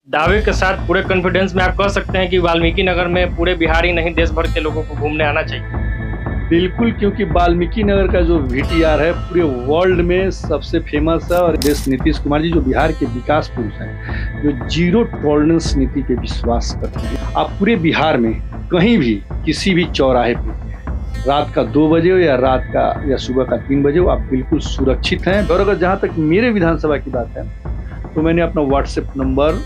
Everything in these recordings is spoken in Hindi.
दावे के साथ पूरे कॉन्फिडेंस में आप कह सकते हैं कि वाल्मीकि नगर में पूरे बिहार ही नहीं देश भर के लोगों को घूमने आना चाहिए। बिल्कुल, क्योंकि वाल्मीकि नगर का जो वीटीआर है पूरे वर्ल्ड में सबसे फेमस है। और देश नीतीश कुमार जी जो बिहार के विकास पुरुष हैं, जो जीरो टॉलरेंस नीति पे विश्वास करते हैं। आप पूरे बिहार में कहीं भी किसी भी चौराहे पे रात का 2 बजे हो या रात का या सुबह का 3 बजे हो, आप बिल्कुल सुरक्षित हैं। और अगर जहाँ तक मेरे विधानसभा की बात है तो मैंने अपना व्हाट्सएप नंबर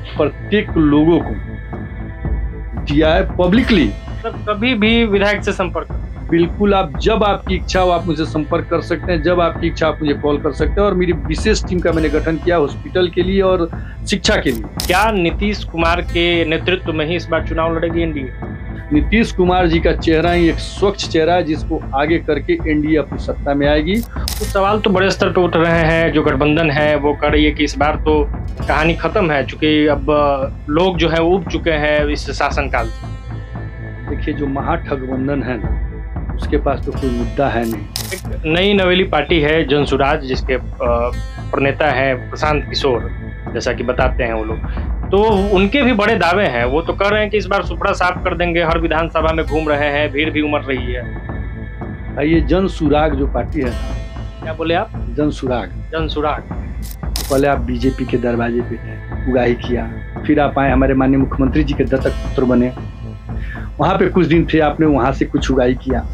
प्रत्येक लोगों को दिया है पब्लिकली। कभी भी विधायक से संपर्क बिल्कुल, आप जब आपकी इच्छा हो आप मुझे संपर्क कर सकते हैं, जब आपकी इच्छा आप मुझे कॉल कर सकते हैं। और मेरी विशेष टीम का मैंने गठन किया हॉस्पिटल के लिए और शिक्षा के लिए। क्या नीतीश कुमार के नेतृत्व में ही इस बार चुनाव लड़ेगी एनडीए? नीतीश कुमार जी का चेहरा ही एक स्वच्छ चेहरा है जिसको आगे करके एनडीए अपनी सत्ता में आएगी। तो सवाल तो बड़े स्तर पर उठ रहे हैं, जो गठबंधन है वो कह रही है कि इस बार तो कहानी खत्म है, चूंकि अब लोग जो है उब चुके हैं इस शासनकाल से। देखिए, जो महाठगबंधन है ना, उसके पास तो कोई मुद्दा है नहीं। एक नई नवेली पार्टी है जनसुराज, जिसके प्रणेता है प्रशांत किशोर, जैसा कि बताते हैं वो लोग। तो उनके भी बड़े दावे हैं। वो तो कह रहे हैं कि इस बार सुपड़ा साफ कर देंगे, हर विधानसभा में घूम रहे हैं, भीड़ भी उमड़ रही है। ये जनसुराग जो पार्टी है, क्या बोले आप? जनसुराग। जनसुराग। पहले आप बीजेपी के दरवाजे पे थे, उगाही किया, फिर आप आए हमारे माननीय मुख्यमंत्री जी के दत्तक पुत्र बने, वहां पे कुछ दिन थे, आपने वहां से कुछ उगाही किया,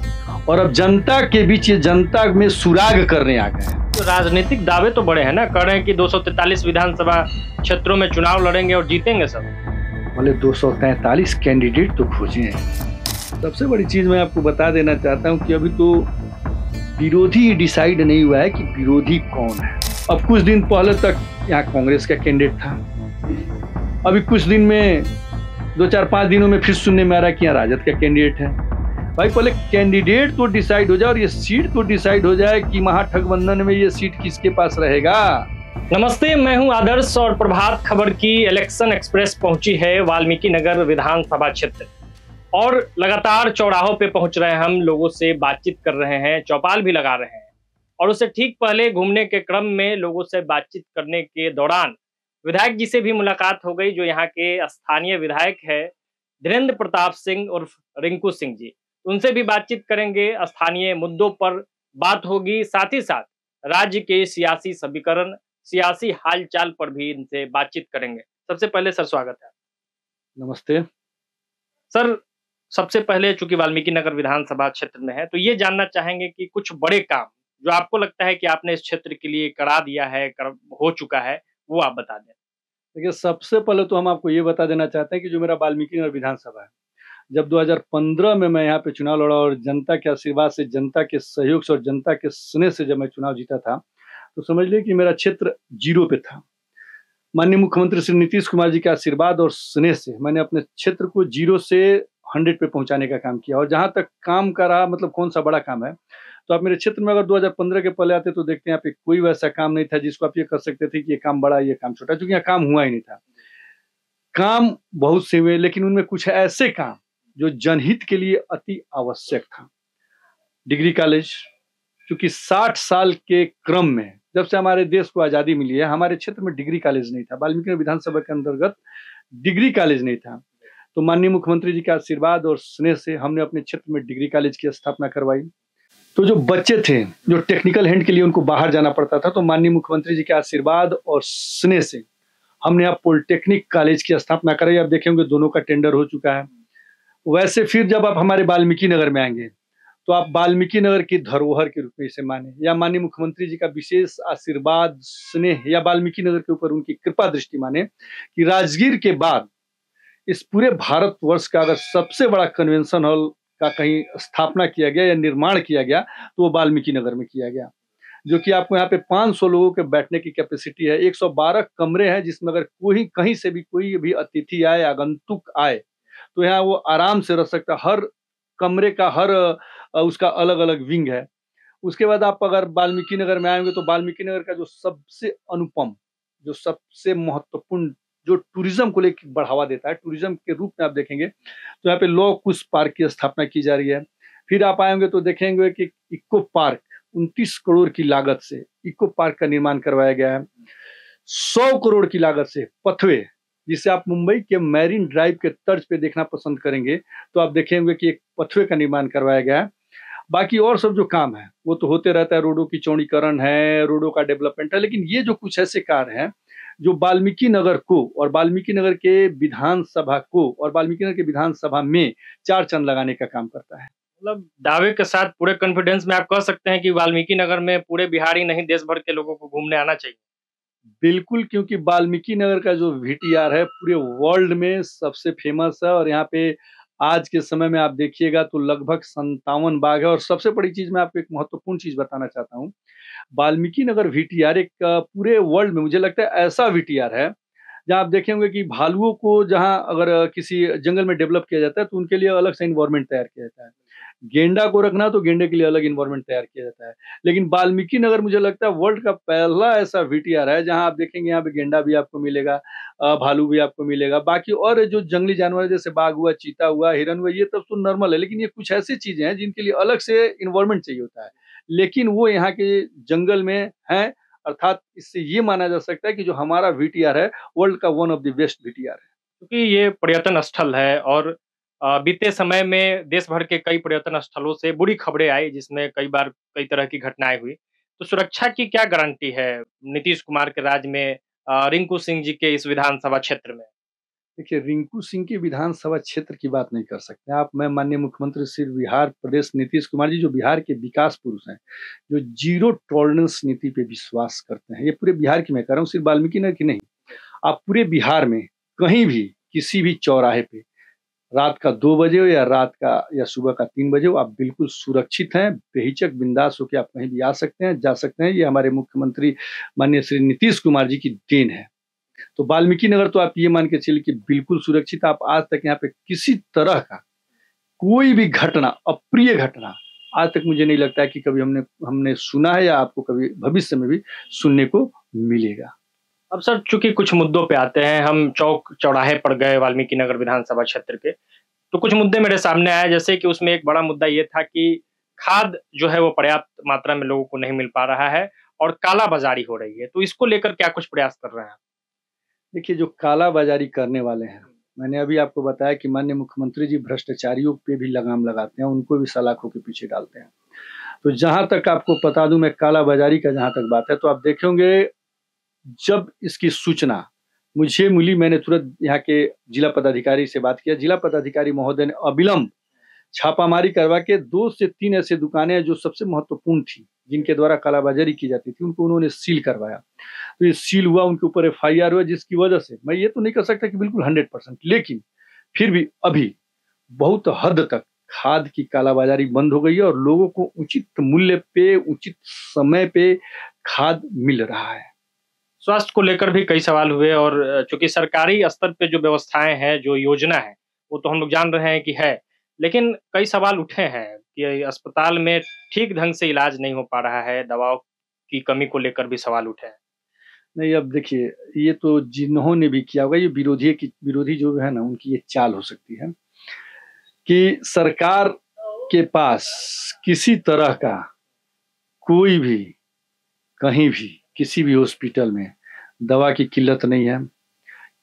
और अब जनता के बीच ये जनता में सुराग करने आ गए हैं। तो राजनीतिक दावे तो बड़े हैं ना, कह रहे हैं कि 243 विधानसभा क्षेत्रों में चुनाव लड़ेंगे और जीतेंगे सब। बोले 243 कैंडिडेट तो खोजे हैं। सबसे बड़ी चीज मैं आपको बता देना चाहता हूं कि अभी तो विरोधी डिसाइड नहीं हुआ है कि विरोधी कौन है। अब कुछ दिन पहले तक यहाँ कांग्रेस का कैंडिडेट था, अभी कुछ दिन में 2-4-5 दिनों में फिर सुनने में आ रहा है कि यहाँ राजद का कैंडिडेट है। भाई, पहले कैंडिडेट तो डिसाइड हो जाए और ये सीट तो डिसाइड हो जाए कि महाठगबंधन में ये सीट किसके पास रहेगा। नमस्ते, मैं हूं आदर्श और प्रभात खबर की इलेक्शन एक्सप्रेस पहुंची है वाल्मीकि नगर विधानसभा क्षेत्र और लगातार चौराहों पे पहुंच रहे हैं हम, लोगों से बातचीत कर रहे हैं, चौपाल भी लगा रहे हैं। और उससे ठीक पहले घूमने के क्रम में लोगों से बातचीत करने के दौरान विधायक जी से भी मुलाकात हो गई, जो यहाँ के स्थानीय विधायक है धीरेन्द्र प्रताप सिंह उर्फ रिंकू सिंह जी। उनसे भी बातचीत करेंगे, स्थानीय मुद्दों पर बात होगी, साथ ही साथ राज्य के सियासी समीकरण, सियासी हालचाल पर भी इनसे बातचीत करेंगे। सबसे पहले सर स्वागत है। नमस्ते सर। सबसे पहले चूंकि वाल्मीकि नगर विधानसभा क्षेत्र में है, तो ये जानना चाहेंगे कि कुछ बड़े काम जो आपको लगता है कि आपने इस क्षेत्र के लिए करा दिया है, हो चुका है, वो आप बता दें। देखिए, सबसे पहले तो हम आपको ये बता देना चाहते हैं कि जो मेरा वाल्मीकि नगर विधानसभा है, जब 2015 में मैं यहाँ पे चुनाव लड़ा और जनता के आशीर्वाद से, जनता के सहयोग से और जनता के स्नेह से जब मैं चुनाव जीता था, तो समझ लीजिए कि मेरा क्षेत्र 0 पे था। माननीय मुख्यमंत्री श्री नीतीश कुमार जी के आशीर्वाद और स्नेह से मैंने अपने क्षेत्र को 0 से 100 पे पहुंचाने का काम किया। और जहाँ तक काम का रहा, मतलब कौन सा बड़ा काम है, तो आप मेरे क्षेत्र में अगर 2015 के पहले आते तो देखते हैं यहाँ पे कोई वैसा काम नहीं था जिसको आप ये कर सकते थे कि ये काम बड़ा, ये काम छोटा, क्योंकि यहाँ काम हुआ ही नहीं था। काम बहुत से हुए, लेकिन उनमें कुछ ऐसे काम जो जनहित के लिए अति आवश्यक था। डिग्री कॉलेज, क्योंकि 60 साल के क्रम में जब से हमारे देश को आजादी मिली है, हमारे क्षेत्र में डिग्री कॉलेज नहीं था। वाल्मीकि विधानसभा के अंतर्गत डिग्री कॉलेज नहीं था। तो माननीय मुख्यमंत्री जी के आशीर्वाद और स्नेह से हमने अपने क्षेत्र में डिग्री कॉलेज की स्थापना करवाई। तो जो बच्चे थे जो टेक्निकल हैंड के लिए उनको बाहर जाना पड़ता था, तो माननीय मुख्यमंत्री जी के आशीर्वाद और स्नेह से हमने अब पॉलिटेक्निक कॉलेज की स्थापना कराई। आप देखेंगे दोनों का टेंडर हो चुका है। वैसे फिर जब आप हमारे वाल्मीकि नगर में आएंगे तो आप वाल्मीकि नगर की धरोहर के रूप में इसे माने, या माननीय मुख्यमंत्री जी का विशेष आशीर्वाद, स्नेह, या वाल्मीकि नगर के ऊपर उनकी कृपा दृष्टि माने कि राजगीर के बाद इस पूरे भारतवर्ष का अगर सबसे बड़ा कन्वेंशन हॉल का कहीं स्थापना किया गया या निर्माण किया गया तो वो वाल्मीकि नगर में किया गया, जो कि आपको यहाँ पे 500 लोगों के बैठने की कैपेसिटी है। 112 कमरे हैं, जिसमें अगर कोई कहीं से भी कोई भी अतिथि आए, आगंतुक आए, तो यहाँ वो आराम से रह सकता है। हर कमरे का हर उसका अलग अलग विंग है। उसके बाद आप अगर वाल्मीकि नगर में आएंगे तो वाल्मीकि नगर का जो सबसे अनुपम, जो सबसे महत्वपूर्ण, जो टूरिज्म को लेकर बढ़ावा देता है, टूरिज्म के रूप में आप देखेंगे तो यहाँ पे लौह कुश पार्क की स्थापना की जा रही है। फिर आप आएंगे तो देखेंगे कि इको पार्क 29 करोड़ की लागत से इको पार्क का निर्माण करवाया गया है। 100 करोड़ की लागत से पथवे जिसे आप मुंबई के मैरीन ड्राइव के तर्ज पे देखना पसंद करेंगे तो आप देखेंगे कि एक पथवे का निर्माण करवाया गया है। बाकी और सब जो काम है वो तो होते रहता है, रोडों की चौड़ीकरण है, रोडों का डेवलपमेंट है, लेकिन ये जो कुछ ऐसे कार्य हैं जो वाल्मीकि नगर को और वाल्मीकि नगर के विधानसभा को और वाल्मीकि नगर के विधानसभा में चार चांद लगाने का काम करता है। मतलब दावे के साथ पूरे कॉन्फिडेंस में आप कह सकते हैं कि वाल्मीकि नगर में पूरे बिहार ही नहीं देश भर के लोगों को घूमने आना चाहिए। बिल्कुल, क्योंकि वाल्मीकि नगर का जो वीटीआर है पूरे वर्ल्ड में सबसे फेमस है और यहाँ पे आज के समय में आप देखिएगा तो लगभग 57 बाग है। और सबसे बड़ी चीज मैं आपको एक महत्वपूर्ण चीज बताना चाहता हूँ। वाल्मीकि नगर वीटीआर एक पूरे वर्ल्ड में मुझे लगता है ऐसा वीटीआर है जहाँ आप देखे होंगे कि भालुओं को जहाँ अगर किसी जंगल में डेवलप किया जाता है तो उनके लिए अलग से इन्वायरमेंट तैयार किया जाता है। गेंडा को रखना तो गेंडे के लिए अलग इन्वायरमेंट तैयार किया जाता है। लेकिन वाल्मीकि नगर मुझे लगता है वर्ल्ड का पहला ऐसा वीटीआर है जहां आप देखेंगे यहाँ पे गेंडा भी आपको मिलेगा, भालू भी आपको मिलेगा, बाकी और जो जंगली जानवर जैसे बाघ हुआ, चीता हुआ, हिरन हुआ, ये तब तो नॉर्मल है। लेकिन ये कुछ ऐसी चीजें हैं जिनके लिए अलग से इन्वायरमेंट चाहिए होता है, लेकिन वो यहाँ के जंगल में है। अर्थात इससे ये माना जा सकता है कि जो हमारा वीटीआर है वर्ल्ड का one of the best VTR है। क्योंकि ये पर्यटन स्थल है और बीते समय में देश भर के कई पर्यटन स्थलों से बुरी खबरें आई जिसमें कई बार कई तरह की घटनाएं हुई। तो सुरक्षा की क्या गारंटी है नीतीश कुमार के राज में रिंकू सिंह जी के इस विधानसभा क्षेत्र में? देखिए, रिंकू सिंह के विधानसभा क्षेत्र की बात नहीं कर सकते आप। मैं माननीय मुख्यमंत्री श्री बिहार प्रदेश नीतीश कुमार जी जो बिहार के विकास पुरुष हैं, जो जीरो टॉलरेंस नीति पे विश्वास करते हैं, ये पूरे बिहार की मैं कह रहा हूँ, सिर्फ वाल्मीकि नगर की नहीं। आप पूरे बिहार में कहीं भी किसी भी चौराहे पे रात का 2 बजे हो या रात का या सुबह का 3 बजे हो, आप बिल्कुल सुरक्षित हैं, बेहिचक बिंदास होकर आप कहीं भी आ सकते हैं, जा सकते हैं। ये हमारे मुख्यमंत्री माननीय श्री नीतीश कुमार जी की देन है। तो वाल्मीकि नगर तो आप ये मान के चलिए कि बिल्कुल सुरक्षित। आप आज तक यहाँ पे किसी तरह का कोई भी घटना, अप्रिय घटना आज तक मुझे नहीं लगता है कि कभी हमने हमने सुना है या आपको कभी भविष्य में भी सुनने को मिलेगा। अब सर चूंकि कुछ मुद्दों पे आते हैं, हम चौक चौराहे पर गए वाल्मीकि नगर विधानसभा क्षेत्र के, तो कुछ मुद्दे मेरे सामने आए जैसे कि उसमें एक बड़ा मुद्दा ये था कि खाद जो है वो पर्याप्त मात्रा में लोगों को नहीं मिल पा रहा है और कालाबाजारी हो रही है। तो इसको लेकर क्या कुछ प्रयास कर रहे हैं? देखिए, जो कालाबाजारी करने वाले हैं, मैंने अभी आपको बताया कि माननीय मुख्यमंत्री जी भ्रष्टाचारियों पे भी लगाम लगाते हैं, उनको भी सलाखों के पीछे डालते हैं। तो जहां तक आपको बता दूं मैं, कालाबाजारी का जहां तक बात है तो आप देखेंगे जब इसकी सूचना मुझे मिली, मैंने तुरंत यहाँ के जिला पदाधिकारी से बात किया। जिला पदाधिकारी महोदय ने अविलंब छापामारी करवा के 2 से 3 ऐसे दुकानें हैं जो सबसे महत्वपूर्ण थी, जिनके द्वारा कालाबाजारी की जाती थी, उनको उन्होंने सील करवाया। तो ये सील हुआ, उनके ऊपर एफआईआर हुआ, जिसकी वजह से मैं ये तो नहीं कर सकता कि बिल्कुल 100%, लेकिन फिर भी अभी बहुत हद तक खाद की कालाबाजारी बंद हो गई है और लोगों को उचित मूल्य पे, उचित समय पे खाद मिल रहा है। स्वास्थ्य को लेकर भी कई सवाल हुए और चूंकि सरकारी स्तर पे जो व्यवस्थाएं हैं, जो योजना है, वो तो हम लोग जान रहे हैं कि है, लेकिन कई सवाल उठे हैं कि अस्पताल में ठीक ढंग से इलाज नहीं हो पा रहा है, दवाओं की कमी को लेकर भी सवाल उठे हैं। नहीं, अब देखिए, ये तो जिन्होंने भी किया होगा, ये विरोधी जो है ना, उनकी ये चाल हो सकती है कि सरकार के पास किसी तरह का कोई भी, कहीं भी, किसी भी हॉस्पिटल में दवा की किल्लत नहीं है,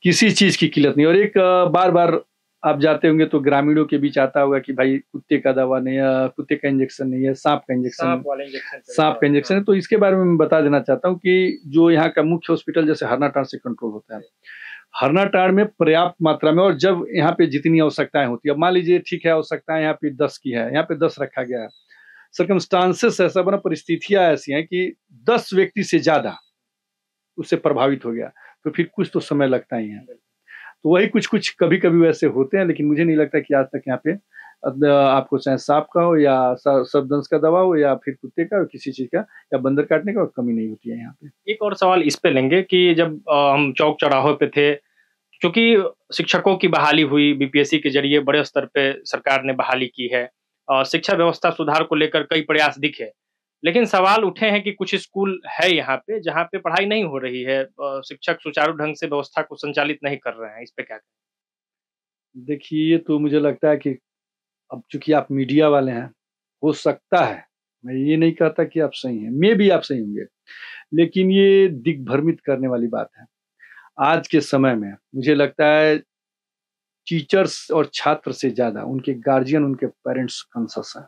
किसी चीज की किल्लत नहीं। और एक बार बार आप जाते होंगे तो ग्रामीणों के बीच आता होगा कि भाई कुत्ते का दवा नहीं है, कुत्ते का इंजेक्शन नहीं है, सांप का इंजेक्शन है। तो इसके बारे में मैं बता देना चाहता हूँ कि जो यहाँ का मुख्य हॉस्पिटल जैसे हरनाटांड़ से कंट्रोल होता है, हरनाटांड़ में पर्याप्त मात्रा में, और जब यहाँ पे जितनी आवश्यकताएं होती है, अब मान लीजिए ठीक है आवश्यकताएं यहाँ पे 10 की है, यहाँ पे 10 रखा गया है, सर्कमस्टांसेस ऐसा बना, परिस्थितियां ऐसी हैं कि 10 व्यक्ति से ज्यादा उससे प्रभावित हो गया तो फिर कुछ तो समय लगता ही है। तो वही कुछ कुछ कभी कभी वैसे होते हैं, लेकिन मुझे नहीं लगता कि आज तक यहाँ पे आपको चाहे सांप का हो या सर्पदंश का दवा हो या फिर कुत्ते का, किसी चीज का या बंदर काटने का कमी नहीं होती है यहाँ पे। एक और सवाल इस पे लेंगे कि जब हम चौक चौराहों पे थे, क्योंकि शिक्षकों की बहाली हुई बीपीएससी के जरिए, बड़े स्तर पे सरकार ने बहाली की है और शिक्षा व्यवस्था सुधार को लेकर कई प्रयास दिखे, लेकिन सवाल उठे हैं कि कुछ स्कूल है यहाँ पे जहाँ पे पढ़ाई नहीं हो रही है, शिक्षक सुचारू ढंग से व्यवस्था को संचालित नहीं कर रहे हैं। इस पे क्या कहें? देखिए, ये तो मुझे लगता है कि अब चूंकि आप मीडिया वाले हैं, हो सकता है, मैं ये नहीं कहता कि आप सही हैं, मे भी आप सही होंगे, लेकिन ये दिग्भ्रमित करने वाली बात है। आज के समय में मुझे लगता है टीचर्स और छात्र से ज्यादा उनके गार्जियन, उनके पेरेंट्स कॉन्शियस हैं।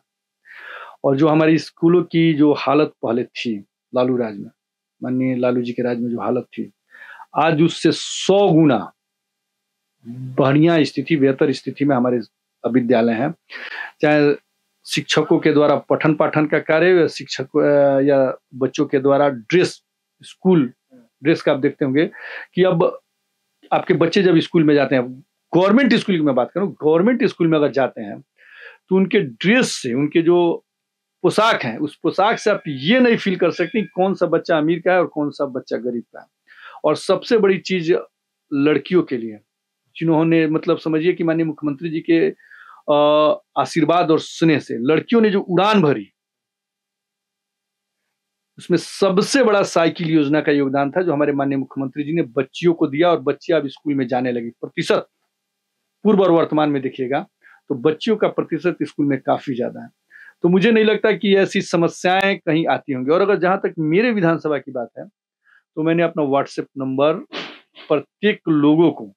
और जो हमारी स्कूलों की जो हालत पहले थी लालू राज में, माननीय लालू जी के राज में जो हालत थी, आज उससे 100 गुना बढ़िया स्थिति, बेहतर स्थिति में हमारे विद्यालय हैं। चाहे शिक्षकों के द्वारा पठन पाठन का कार्य या शिक्षक या बच्चों के द्वारा ड्रेस, स्कूल ड्रेस का आप देखते होंगे कि अब आपके बच्चे जब स्कूल में जाते हैं, गवर्नमेंट स्कूल की मैं बात करूं, गवर्नमेंट स्कूल में अगर जाते हैं तो उनके ड्रेस से, उनके जो पोशाक है, उस पोशाक से आप ये नहीं फील कर सकते कौन सा बच्चा अमीर का है और कौन सा बच्चा गरीब का है। और सबसे बड़ी चीज लड़कियों के लिए, जिन्होंने मतलब समझिए कि माननीय मुख्यमंत्री जी के आशीर्वाद और स्नेह से लड़कियों ने जो उड़ान भरी, उसमें सबसे बड़ा साइकिल योजना का योगदान था जो हमारे माननीय मुख्यमंत्री जी ने बच्चियों को दिया। और बच्चे अब स्कूल में जाने लगी, प्रतिशत पूर्व और वर्तमान में देखिएगा तो बच्चियों का प्रतिशत स्कूल में काफी ज्यादा है। तो मुझे नहीं लगता कि ऐसी समस्याएं कहीं आती होंगी। और अगर जहां तक मेरे विधानसभा की बात है तो मैंने अपना व्हाट्सएप नंबर प्रत्येक लोगों को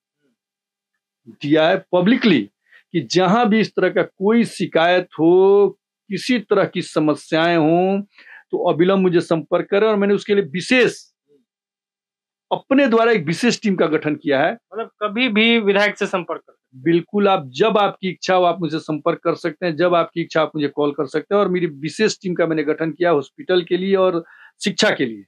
दिया है पब्लिकली कि जहां भी इस तरह का कोई शिकायत हो, किसी तरह की समस्याएं हो तो अविलंब मुझे संपर्क करें। और मैंने उसके लिए विशेष अपने द्वारा एक विशेष टीम का गठन किया है। मतलब कभी भी विधायक से संपर्क कर, बिल्कुल, आप जब आपकी इच्छा हो आप मुझे संपर्क कर सकते हैं, जब आपकी इच्छा आप मुझे कॉल कर सकते हैं। और मेरी विशेष टीम का मैंने गठन किया हॉस्पिटल के लिए और शिक्षा के लिए,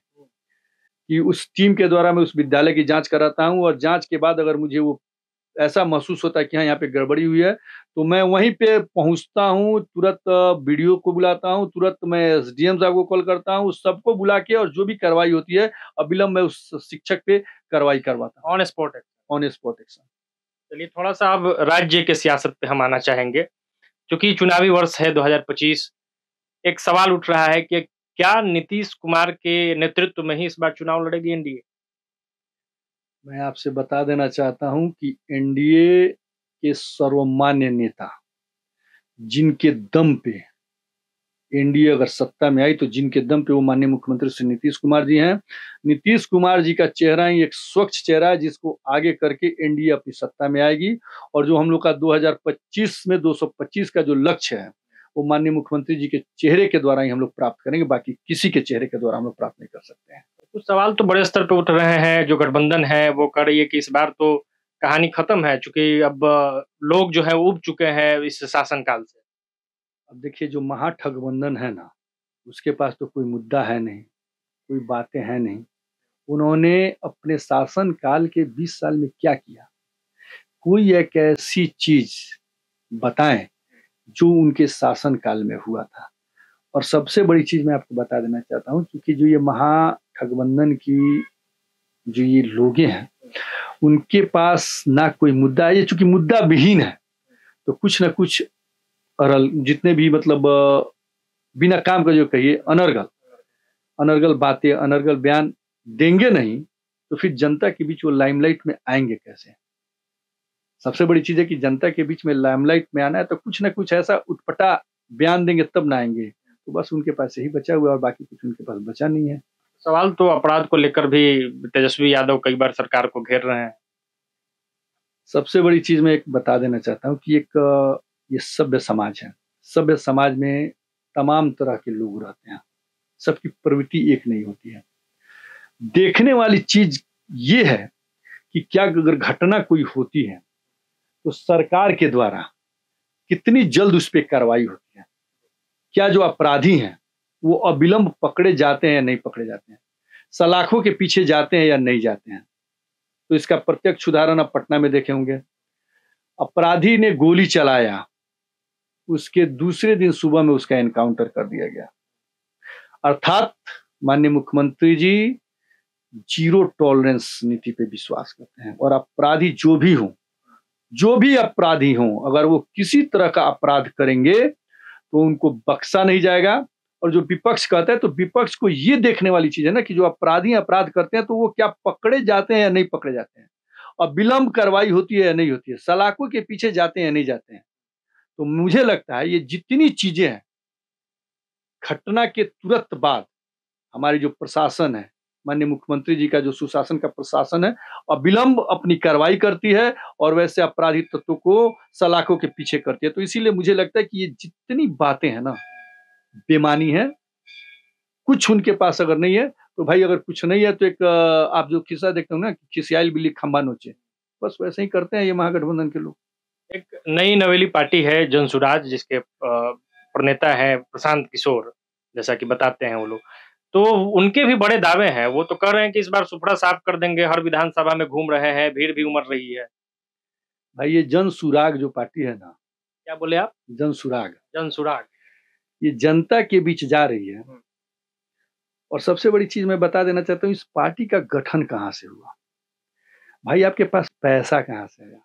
कि उस टीम के द्वारा मैं उस विद्यालय की जांच कराता हूं। और जांच के बाद अगर मुझे वो ऐसा महसूस होता है कि हाँ यहाँ पे गड़बड़ी हुई है तो मैं वहीं पे पहुंचता हूँ, तुरंत वीडियो को बुलाता हूँ, तुरंत मैं एसडीएम साहब को कॉल करता हूँ, सबको बुला के और जो भी कार्रवाई होती है अविलंब मैं उस शिक्षक पे कार्रवाई करवाता हूँ। On spot action. On spot action. चलिए थोड़ा सा अब राज्य के सियासत पे हम आना चाहेंगे, क्योंकि चुनावी वर्ष है 2025। एक सवाल उठ रहा है कि क्या नीतीश कुमार के नेतृत्व में ही इस बार चुनाव लड़ेगी एनडीए? मैं आपसे बता देना चाहता हूं कि एनडीए के सर्वमान्य नेता, जिनके दम पे एनडीए अगर सत्ता में आई तो जिनके दम पे वो माननीय मुख्यमंत्री श्री नीतीश कुमार जी हैं। नीतीश कुमार जी का चेहरा ही एक स्वच्छ चेहरा है जिसको आगे करके एनडीए अपनी सत्ता में आएगी। और जो हम लोग का 2025 में 225 का जो लक्ष्य है वो माननीय मुख्यमंत्री जी के चेहरे के द्वारा ही हम लोग प्राप्त करेंगे, बाकी किसी के चेहरे के द्वारा हम लोग प्राप्त नहीं कर सकते हैं। कुछ सवाल तो बड़े स्तर पे उठ रहे हैं। जो गठबंधन है वो कह रही है कि इस बार तो कहानी खत्म है, चूंकि अब लोग जो है उब चुके हैं इस शासनकाल से। अब देखिए, जो महाठगबंधन है ना, उसके पास तो कोई मुद्दा है नहीं, कोई बातें हैं नहीं। उन्होंने अपने शासन काल के 20 साल में क्या किया, कोई एक ऐसी चीज बताएं जो उनके शासन काल में हुआ था। और सबसे बड़ी चीज मैं आपको बता देना चाहता हूं, क्योंकि जो ये महाठगबंधन की जो ये लोग हैं उनके पास ना कोई मुद्दा है, ये चूंकि मुद्दा विहीन है तो कुछ ना कुछ अरल, जितने भी मतलब बिना काम का जो कहिए अनर्गल अनर्गल बातें, अनर्गल बयान देंगे नहीं तो फिर जनता के बीच वो लाइमलाइट में आएंगे कैसे। सबसे बड़ी चीज है कि जनता के बीच में लाइमलाइट में आना है तो कुछ ना कुछ ऐसा उटपटा बयान देंगे तब ना आएंगे। तो बस उनके पास यही बचा हुआ है और बाकी कुछ उनके पास बचा नहीं है। सवाल तो अपराध को लेकर भी तेजस्वी यादव कई बार सरकार को घेर रहे हैं। सबसे बड़ी चीज मैं एक बता देना चाहता हूँ कि एक ये सभ्य समाज है। सभ्य समाज में तमाम तरह के लोग रहते हैं, सबकी प्रवृत्ति एक नहीं होती है। देखने वाली चीज ये है कि क्या अगर घटना कोई होती है तो सरकार के द्वारा कितनी जल्द उस पर कार्रवाई होती है, क्या जो अपराधी हैं वो अविलंब पकड़े जाते हैं या नहीं पकड़े जाते हैं, सलाखों के पीछे जाते हैं या नहीं जाते हैं। तो इसका प्रत्यक्ष उदाहरण आप पटना में देखे होंगे। अपराधी ने गोली चलाया, उसके दूसरे दिन सुबह में उसका एनकाउंटर कर दिया गया। अर्थात माननीय मुख्यमंत्री जी जीरो टॉलरेंस नीति पे विश्वास करते हैं। और अपराधी जो भी अपराधी हों, अगर वो किसी तरह का अपराध करेंगे तो उनको बख्शा नहीं जाएगा। और जो विपक्ष कहता है तो विपक्ष को ये देखने वाली चीज है ना कि जो अपराधी अपराध करते हैं तो वो क्या पकड़े जाते हैं या नहीं पकड़े जाते हैं, और विलंब कार्रवाई होती है या नहीं होती है, सलाखों के पीछे जाते हैं या नहीं जाते हैं। तो मुझे लगता है ये जितनी चीजें हैं, घटना के तुरंत बाद हमारी जो प्रशासन है माननीय मुख्यमंत्री जी का जो सुशासन का प्रशासन है अविलंब अपनी कार्रवाई करती है और वैसे अपराधी तत्वों को सलाखों के पीछे करती है। तो इसीलिए मुझे लगता है कि ये जितनी बातें हैं ना बेमानी है। कुछ उनके पास अगर नहीं है तो भाई अगर कुछ नहीं है तो एक आप जो किस्सा देखते हो ना खिसियाल बिल्ली खंबा नोचे, बस वैसे ही करते हैं ये महागठबंधन के लोग। एक नई नवेली पार्टी है जनसुराज, जिसके प्रणेता है प्रशांत किशोर, जैसा कि बताते हैं वो लोग। तो उनके भी बड़े दावे हैं, वो तो कह रहे हैं कि इस बार सुपड़ा साफ कर देंगे, हर विधानसभा में घूम रहे हैं, भीड़ भी उमड़ रही है। भाई ये जन सुराग जो पार्टी है ना, क्या बोले आप? जन सुराग, जनसुराग। ये जनता के बीच जा रही है। और सबसे बड़ी चीज मैं बता देना चाहता हूँ, इस पार्टी का गठन कहाँ से हुआ। भाई आपके पास पैसा कहाँ से आया?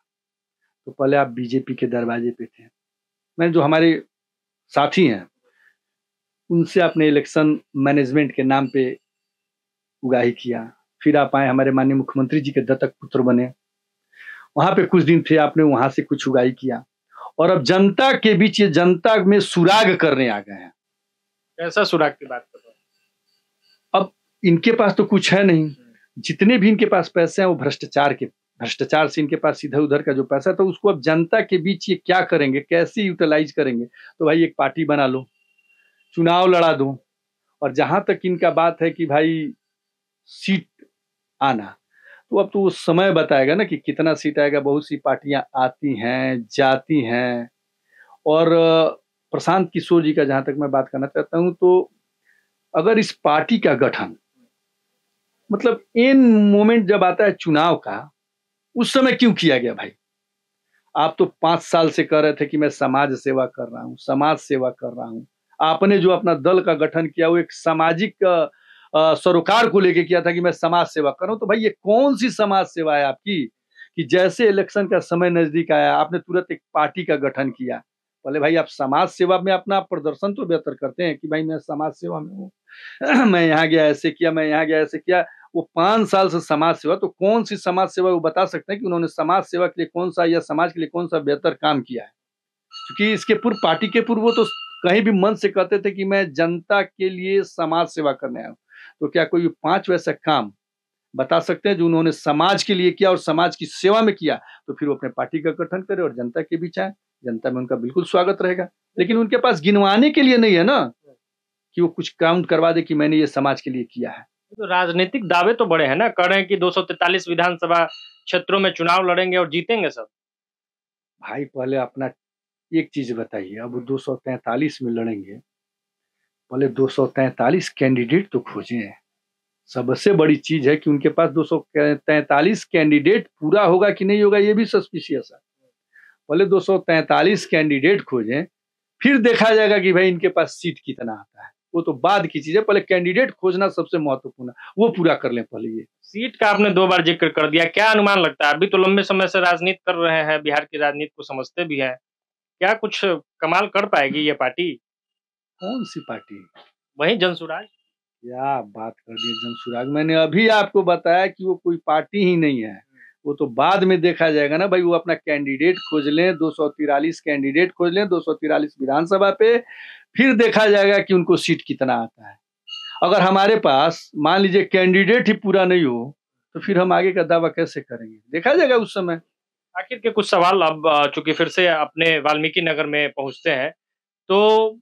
तो पहले आप बीजेपी के दरवाजे पे थे, मैंने जो हमारे साथी हैं उनसे आपने इलेक्शन मैनेजमेंट के नाम पे उगाही किया, फिर आप आए हमारे माननीय मुख्यमंत्री जी के दत्तक पुत्र बने, वहां पे कुछ दिन थे, आपने वहां से कुछ उगाही किया और अब जनता के बीच ये जनता में सुराग करने आ गए हैं। कैसा सुराग की बात कर रहे हैं? अब इनके पास तो कुछ है नहीं, जितने भी इनके पास पैसे हैं वो भ्रष्टाचार से इनके पास इधर उधर का जो पैसा है, तो उसको अब जनता के बीच ये क्या करेंगे, कैसे यूटिलाइज करेंगे। तो भाई एक पार्टी बना लो, चुनाव लड़ा दो, और जहां तक इनका बात है कि भाई सीट आना, तो अब तो वो समय बताएगा ना कि कितना सीट आएगा। बहुत सी पार्टियां आती हैं जाती हैं, और प्रशांत किशोर जी का जहां तक मैं बात करना चाहता हूं, तो अगर इस पार्टी का गठन मतलब इन मोमेंट जब आता है चुनाव का, उस समय क्यों किया गया भाई? आप तो 5 साल से कह रहे थे कि मैं समाज सेवा कर रहा हूँ, समाज सेवा कर रहा हूँ। आपने जो अपना दल का गठन किया वो एक सामाजिक सरोकार को लेके किया था कि मैं समाज सेवा कर रहा हूँ। तो भाई ये कौन सी समाज सेवा है आपकी कि जैसे इलेक्शन का समय नजदीक आया आपने तुरंत एक पार्टी का गठन किया? पहले भाई आप समाज सेवा में अपना प्रदर्शन तो बेहतर करते हैं कि भाई मैं समाज सेवा में हूँ मैं यहाँ गया ऐसे किया, मैं यहाँ गया ऐसे किया। वो 5 साल से समाज सेवा, तो कौन सी समाज सेवा वो बता सकते हैं कि उन्होंने समाज सेवा के लिए कौन सा या समाज के लिए कौन सा बेहतर काम किया है? क्योंकि इसके पूर्व पार्टी के पूर्व वो तो कहीं भी मन से कहते थे कि मैं जनता के लिए समाज सेवा करने आया हूँ। तो क्या कोई 5 वैसा काम बता सकते हैं जो उन्होंने समाज के लिए किया और समाज की सेवा में किया? तो फिर वो अपने पार्टी का गठन करे और जनता के बीच आए, जनता में उनका बिल्कुल स्वागत रहेगा। लेकिन उनके पास गिनवाने के लिए नहीं है ना कि वो कुछ काउंट करवा दे कि मैंने ये समाज के लिए किया है। तो राजनीतिक दावे तो बड़े हैं ना, कह रहे हैं कि 243 विधानसभा क्षेत्रों में चुनाव लड़ेंगे और जीतेंगे सब। भाई पहले अपना एक चीज बताइए, अब 243 में लड़ेंगे, पहले 243 कैंडिडेट तो खोजें। सबसे बड़ी चीज है कि उनके पास 243 कैंडिडेट पूरा होगा कि नहीं होगा ये भी सस्पिशियस है। पहले 243 कैंडिडेट खोजें, फिर देखा जाएगा कि भाई इनके पास सीट कितना आता है, वो तो बाद की चीज है। पहले कैंडिडेट खोजना सबसे महत्वपूर्ण है, वो पूरा कर लें पहले। ये सीट का आपने 2 बार जिक्र कर दिया, क्या अनुमान लगता है? अभी तो लंबे समय से राजनीति कर रहे हैं, बिहार की राजनीति को समझते भी हैं, क्या कुछ कमाल कर पाएगी ये पार्टी? कौन सी पार्टी? वही जनसुराज। क्या बात कर दी जनसुराग, मैंने अभी आपको बताया कि वो कोई पार्टी ही नहीं है, वो तो बाद में देखा जाएगा ना भाई। वो अपना कैंडिडेट खोज लें, 243 कैंडिडेट खोज लें 243 विधानसभा पे, फिर देखा जाएगा कि उनको सीट कितना आता है। अगर हमारे पास मान लीजिए कैंडिडेट ही पूरा नहीं हो तो फिर हम आगे का दावा कैसे करेंगे, देखा जाएगा उस समय। आखिर के कुछ सवाल अब चूंकि फिर से अपने वाल्मीकि नगर में पहुंचते हैं, तो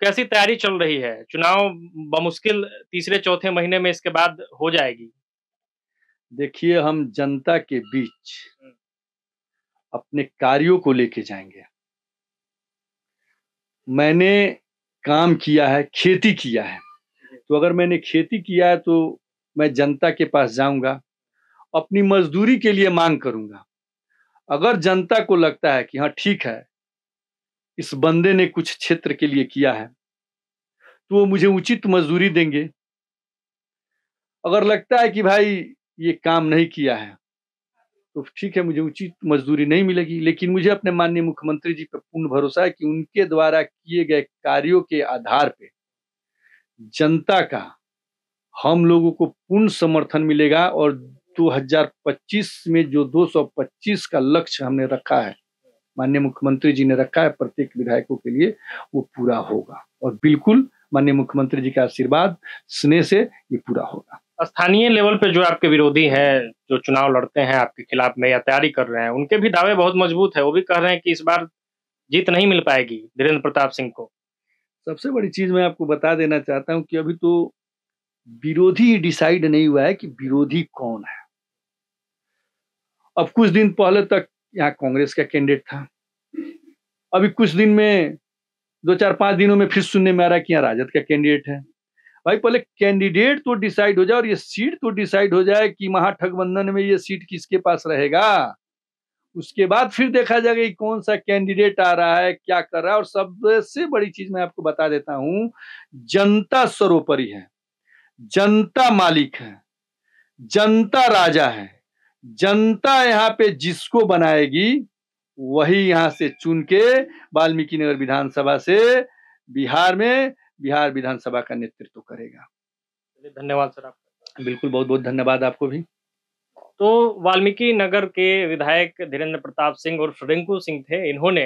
कैसी तैयारी चल रही है? चुनाव बमुश्किल तीसरे चौथे महीने में इसके बाद हो जाएगी। देखिए हम जनता के बीच अपने कार्यों को लेके जाएंगे। मैंने काम किया है, खेती किया है, तो अगर मैंने खेती किया है तो मैं जनता के पास जाऊंगा, अपनी मजदूरी के लिए मांग करूंगा। अगर जनता को लगता है कि हाँ ठीक है इस बंदे ने कुछ क्षेत्र के लिए किया है, तो वो मुझे उचित मजदूरी देंगे। अगर लगता है कि भाई ये काम नहीं किया है तो ठीक है, मुझे उचित मजदूरी नहीं मिलेगी। लेकिन मुझे अपने माननीय मुख्यमंत्री जी पर पूर्ण भरोसा है कि उनके द्वारा किए गए कार्यों के आधार पे जनता का हम लोगों को पूर्ण समर्थन मिलेगा, और 2025 में जो 225 का लक्ष्य हमने रखा है, माननीय मुख्यमंत्री जी ने रखा है प्रत्येक विधायकों के लिए, वो पूरा होगा। और बिल्कुल माननीय मुख्यमंत्री जी का आशीर्वाद स्नेह से ये पूरा होगा। स्थानीय लेवल पे जो आपके विरोधी हैं, जो चुनाव लड़ते हैं आपके खिलाफ में या तैयारी कर रहे हैं, उनके भी दावे बहुत मजबूत है। वो भी कह रहे हैं कि इस बार जीत नहीं मिल पाएगी धीरेन्द्र प्रताप सिंह को। सबसे बड़ी चीज मैं आपको बता देना चाहता हूं कि अभी तो विरोधी ही डिसाइड नहीं हुआ है कि विरोधी कौन है। अब कुछ दिन पहले तक यहाँ कांग्रेस का कैंडिडेट था, अभी कुछ दिन में 2-4-5 दिनों में फिर सुनने में आ रहा है कि यहाँ राजद का कैंडिडेट है। भाई पहले कैंडिडेट तो डिसाइड हो जाए और ये सीट तो डिसाइड हो जाए कि महागठबंधन में ये सीट किसके पास रहेगा। उसके बाद फिर देखा जाएगा कि कौन सा कैंडिडेट आ रहा है, क्या कर रहा है। और सबसे बड़ी चीज मैं आपको बता देता हूं, जनता सर्वोपरि है, जनता मालिक है, जनता राजा है। जनता यहाँ पे जिसको बनाएगी वही यहाँ से चुन के वाल्मीकि नगर विधानसभा से बिहार विधानसभा का नेतृत्व करेगा। धन्यवाद सर आपका। बिल्कुल, बहुत बहुत धन्यवाद आपको भी। तो वाल्मीकि नगर के विधायक धीरेन्द्र प्रताप सिंह और रिंकू सिंह थे। इन्होंने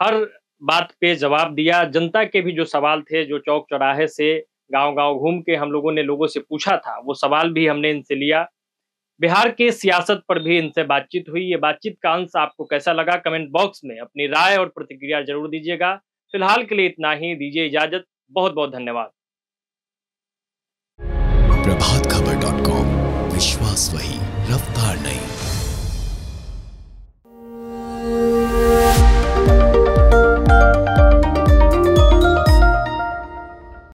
हर बात पे जवाब दिया। जनता के भी जो सवाल थे, जो चौक चौराहे से गांव-गांव घूम के हम लोगों ने लोगों से पूछा था, वो सवाल भी हमने इनसे लिया। बिहार के सियासत पर भी इनसे बातचीत हुई। ये बातचीत का अंश आपको कैसा लगा, कमेंट बॉक्स में अपनी राय और प्रतिक्रिया जरूर दीजिएगा। फिलहाल के लिए इतना ही, दीजिए इजाजत। बहुत बहुत धन्यवाद। प्रभातखबर.com, विश्वास वही, रफ्तार नहीं।